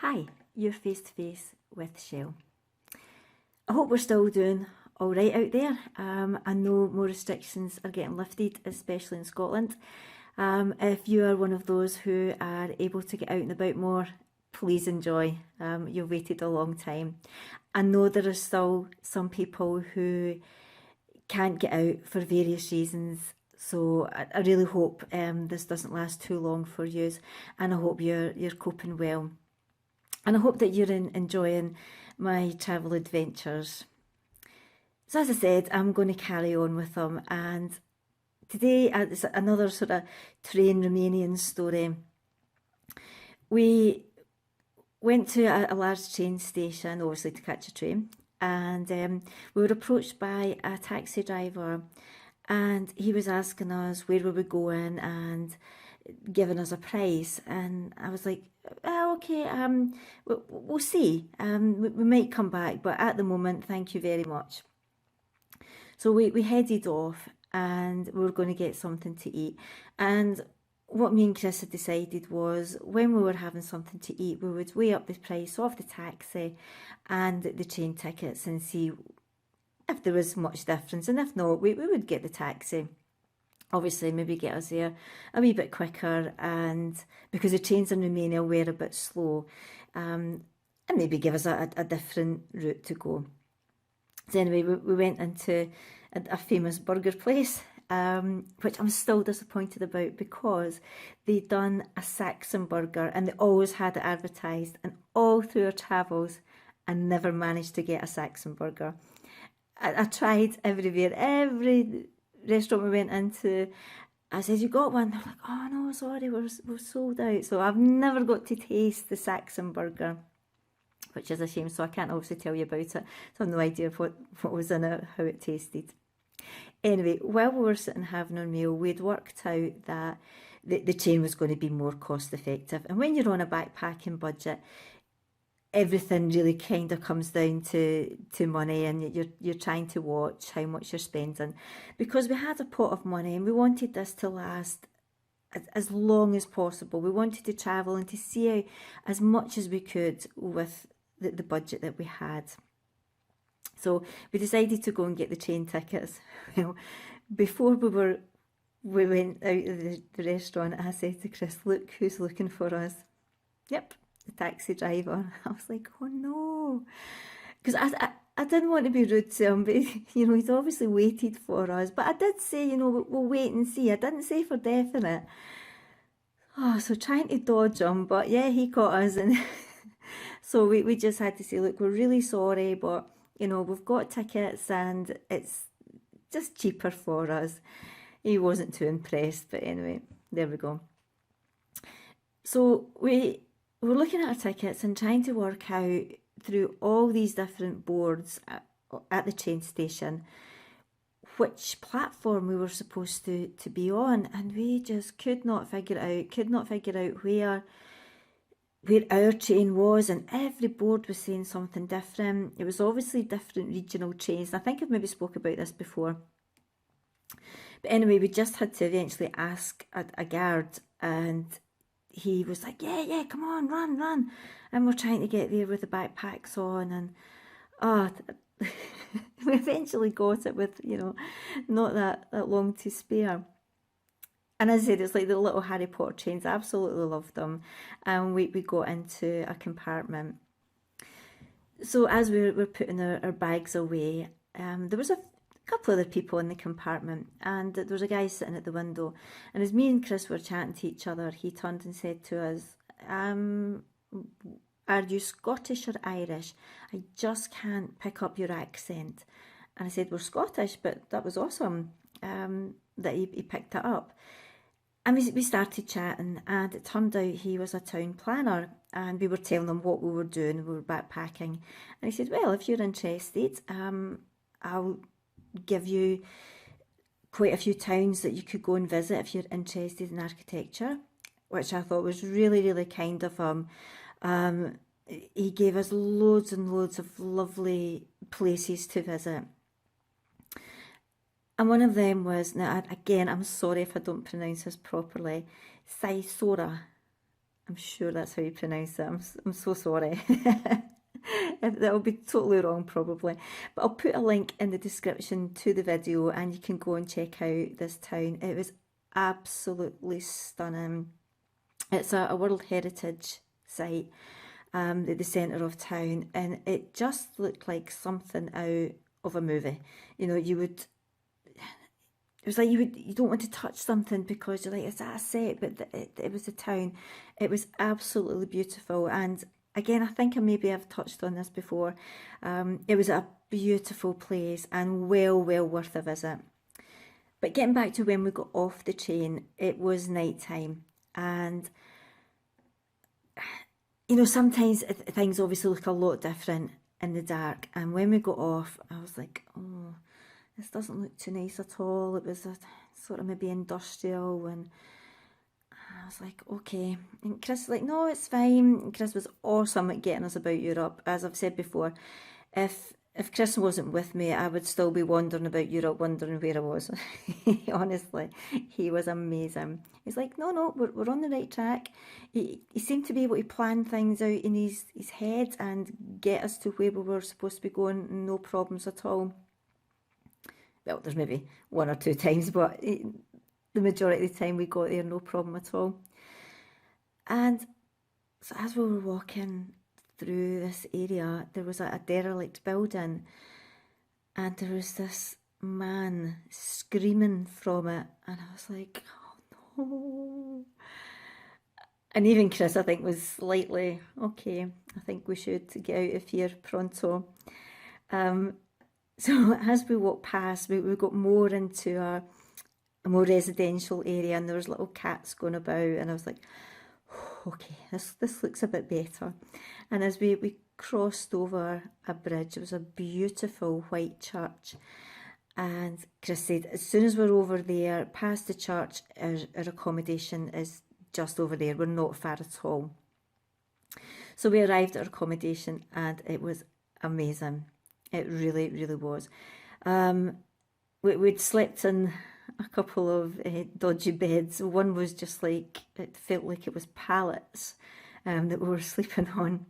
Hi, you're face to face with Shell. I hope we're still doing all right out there. I know more restrictions are getting lifted, especially in Scotland. If you are one of those who are able to get out and about more, please enjoy. You've waited a long time. I know there are still some people who can't get out for various reasons. So I really hope this doesn't last too long for you, and I hope you're coping well. And I hope that you're enjoying my travel adventures. So as I said, I'm going to carry on with them. And today it's another sort of train Romanian story. We went to a large train station, obviously to catch a train. And we were approached by a taxi driver. And he was asking us where we were going and giving us a price, and I was like, oh, okay, we'll see. We might come back, but at the moment, thank you very much. So we headed off, and we were going to get something to eat. And what me and Chris had decided was, when we were having something to eat, we would weigh up the price of the taxi and the train tickets and see if there was much difference, and if not, we would get the taxi. Obviously, maybe get us there a wee bit quicker, and because the trains in Romania were a bit slow, and maybe give us a different route to go. So anyway, we went into a famous burger place, which I'm still disappointed about, because they'd done a Saxon burger and they always had it advertised, and all through our travels I never managed to get a Saxon burger. I tried everywhere, every restaurant we went into, I said, you got one? They're like, oh no, sorry, we're sold out. So I've never got to taste the Saxon burger, which is a shame. So I can't obviously tell you about it. So I have no idea what was in it, how it tasted. Anyway, while we were sitting having our meal, we'd worked out that the train was going to be more cost effective. And when you're on a backpacking budget, everything really kind of comes down to money, and you're trying to watch how much you're spending, because we had a pot of money and we wanted this to last as long as possible. We wanted to travel and to see as much as we could with the budget that we had. So we decided to go and get the train tickets. Well, before we went out of the restaurant, I said to Chris, look who's looking for us. Yep, the taxi driver. I was like, oh no, because I didn't want to be rude to him, but he's obviously waited for us. But I did say, we'll wait and see. I didn't say for definite. Oh, so trying to dodge him, but yeah, he caught us, and so we just had to say, look, we're really sorry, but we've got tickets and it's just cheaper for us. He wasn't too impressed, but anyway, there we go. So we were looking at our tickets and trying to work out through all these different boards at the train station which platform we were supposed to be on, and we just could not figure out where our train was, and every board was saying something different. It was obviously different regional trains. I think I've maybe spoke about this before. But anyway, we just had to eventually ask a guard, and he was like, yeah, come on, run. And we're trying to get there with the backpacks on, and we eventually got it with, not that long to spare. And as I said, it's like the little Harry Potter trains. I absolutely loved them. And we got into a compartment. So as we were putting our bags away, there was a couple other people in the compartment, and there was a guy sitting at the window. And as me and Chris were chatting to each other, he turned and said to us, are you Scottish or Irish? I just can't pick up your accent. And I said, we're Scottish, but that was awesome that he picked it up. And we started chatting, and it turned out he was a town planner, and we were telling him what we were doing. We were backpacking. And he said, well, if you're interested, I'll give you quite a few towns that you could go and visit if you're interested in architecture, which I thought was really, really kind of him. He gave us loads and loads of lovely places to visit. And one of them was, now again, I'm sorry if I don't pronounce this properly, Sighisoara. I'm sure that's how you pronounce it. I'm so sorry. That'll be totally wrong probably. But I'll put a link in the description to the video and you can go and check out this town. It was absolutely stunning. It's a World Heritage site at the centre of town, and it just looked like something out of a movie. You know, it was like you don't want to touch something because you're like, is that a set? But it was a town. It was absolutely beautiful. And again, I think I've touched on this before. It was a beautiful place and well worth a visit. But getting back to when we got off the train, it was night time. And, you know, sometimes things obviously look a lot different in the dark. And when we got off, I was like, oh, this doesn't look too nice at all. It was a sort of maybe industrial, and I was like, okay. And Chris was like, no, it's fine. And Chris was awesome at getting us about Europe. As I've said before, if Chris wasn't with me, I would still be wandering about Europe, wondering where I was. Honestly, he was amazing. He's like, no, we're on the right track. He seemed to be able to plan things out in his head and get us to where we were supposed to be going, no problems at all. Well, there's maybe one or two times, but the majority of the time we got there, no problem at all. And so as we were walking through this area, there was a derelict building, and there was this man screaming from it, and I was like, oh no. And even Chris, I think, was slightly, okay, I think we should get out of here pronto. So as we walked past, we got more into a more residential area, and there was little cats going about, and I was like, oh, okay, this looks a bit better. And as we crossed over a bridge, it was a beautiful white church. And Chris said, as soon as we're over there, past the church, our accommodation is just over there. We're not far at all. So we arrived at our accommodation, and it was amazing. It really was. We'd slept in a couple of dodgy beds. One was just like, it felt like it was pallets that we were sleeping on.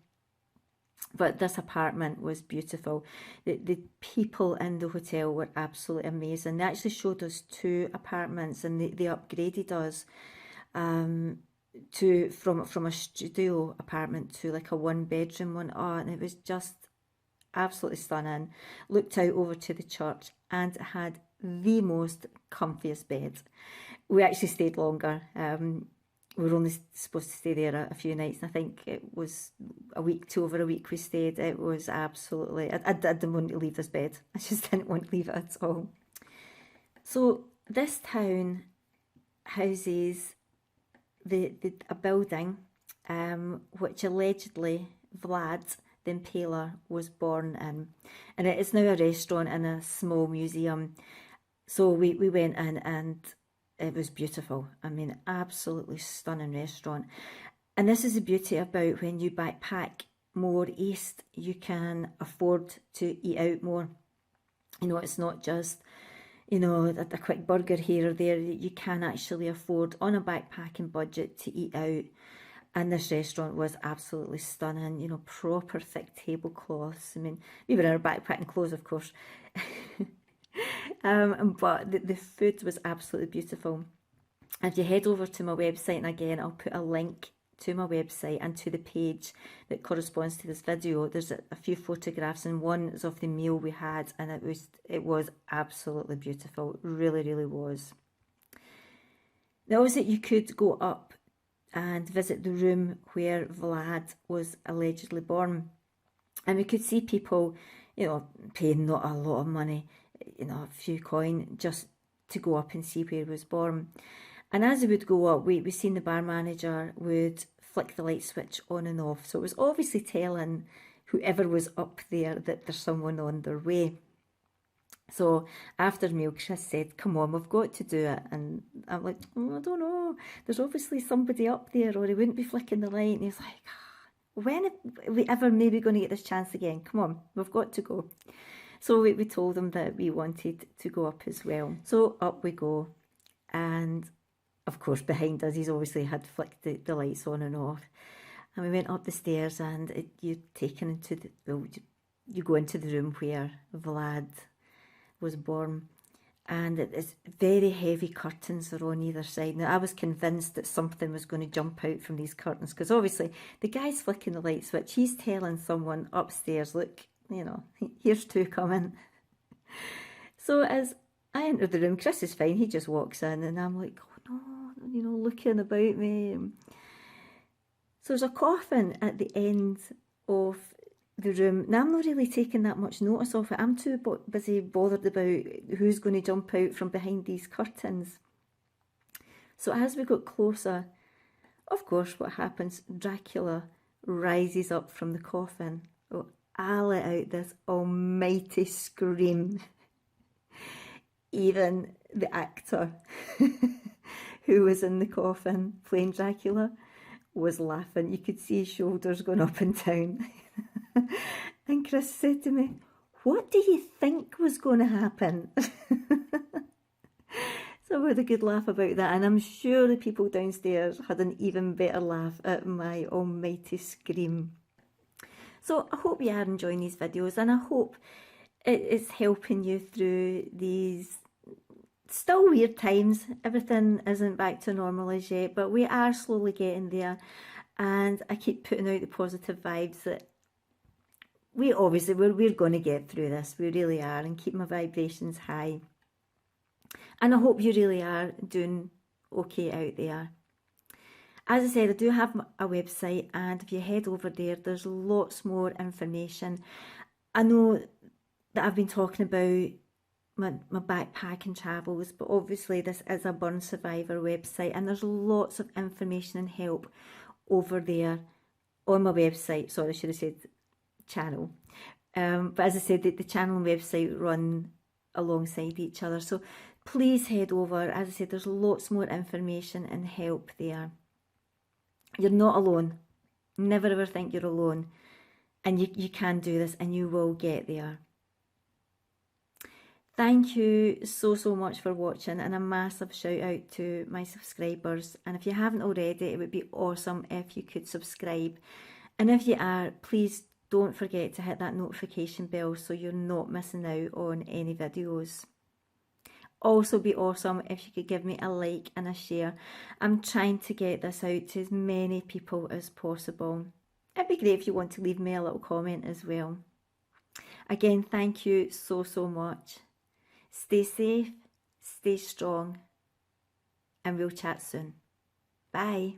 But this apartment was beautiful. The people in the hotel were absolutely amazing. They actually showed us 2 apartments, and they upgraded us to from a studio apartment to like a 1-bedroom one. Oh, and it was just absolutely stunning. Looked out over to the church and had the most comfiest bed. We actually stayed longer. We were only supposed to stay there a few nights, and I think it was over a week we stayed. It was absolutely, I didn't want to leave this bed. I just didn't want to leave it at all. So this town houses a building which allegedly Vlad the Impaler was born in, and it is now a restaurant and a small museum. So we went in, and it was beautiful. I mean, absolutely stunning restaurant. And this is the beauty about when you backpack more east, you can afford to eat out more. You know, it's not just, you know, a quick burger here or there. You can actually afford on a backpacking budget to eat out. And this restaurant was absolutely stunning, you know, proper thick tablecloths. I mean, we were in our backpacking clothes, of course. But the food was absolutely beautiful. And if you head over to my website, and again, I'll put a link to my website and to the page that corresponds to this video, there's a few photographs, and one is of the meal we had, and it was absolutely beautiful. It really was. Now, obviously, you could go up and visit the room where Vlad was allegedly born, and we could see people, you know, paying not a lot of money, you know, a few coin, just to go up and see where he was born. And as we would go up, we seen the bar manager would flick the light switch on and off, so it was obviously telling whoever was up there that there's someone on their way. So after the meal, Chris said, come on, we've got to do it. And I'm like, oh, I don't know. There's obviously somebody up there, or he wouldn't be flicking the light. And he's like, when are we ever maybe going to get this chance again? Come on, we've got to go. So we told him that we wanted to go up as well. So up we go. And of course, behind us, he's obviously had flicked the lights on and off. And we went up the stairs, and you're taken into you go into the room where Vlad was born. And it's very heavy curtains are on either side. Now, I was convinced that something was going to jump out from these curtains, because obviously the guy's flicking the light switch. He's telling someone upstairs, look, you know, here's two coming. So as I enter the room, Chris is fine. He just walks in, and I'm like, oh no, you know, looking about me. So there's a coffin at the end of the room. Now, I'm not really taking that much notice of it. I'm too busy bothered about who's going to jump out from behind these curtains. So as we got closer, of course, what happens? Dracula rises up from the coffin. Oh, I let out this almighty scream. Even the actor who was in the coffin playing Dracula was laughing. You could see his shoulders going up and down. And Chris said to me, what do you think was going to happen? So we had a good laugh about that, and I'm sure the people downstairs had an even better laugh at my almighty scream. So I hope you are enjoying these videos, and I hope it's helping you through these still weird times. Everything isn't back to normal as yet, but we are slowly getting there, and I keep putting out the positive vibes that we're going to get through this. We really are, and keep my vibrations high. And I hope you really are doing okay out there. As I said, I do have a website, and if you head over there, there's lots more information. I know that I've been talking about my backpacking travels, but obviously this is a burn survivor website, and there's lots of information and help over there on my website. Sorry, I should have said channel. But as I said, the channel and website run alongside each other. So please head over. As I said, there's lots more information and help there. You're not alone. Never ever think you're alone. And you can do this, and you will get there. Thank you so much for watching, and a massive shout out to my subscribers. And if you haven't already, it would be awesome if you could subscribe. And if you are, please don't forget to hit that notification bell so you're not missing out on any videos. Also be awesome if you could give me a like and a share. I'm trying to get this out to as many people as possible. It'd be great if you want to leave me a little comment as well. Again, thank you so much. Stay safe, stay strong, and we'll chat soon. Bye.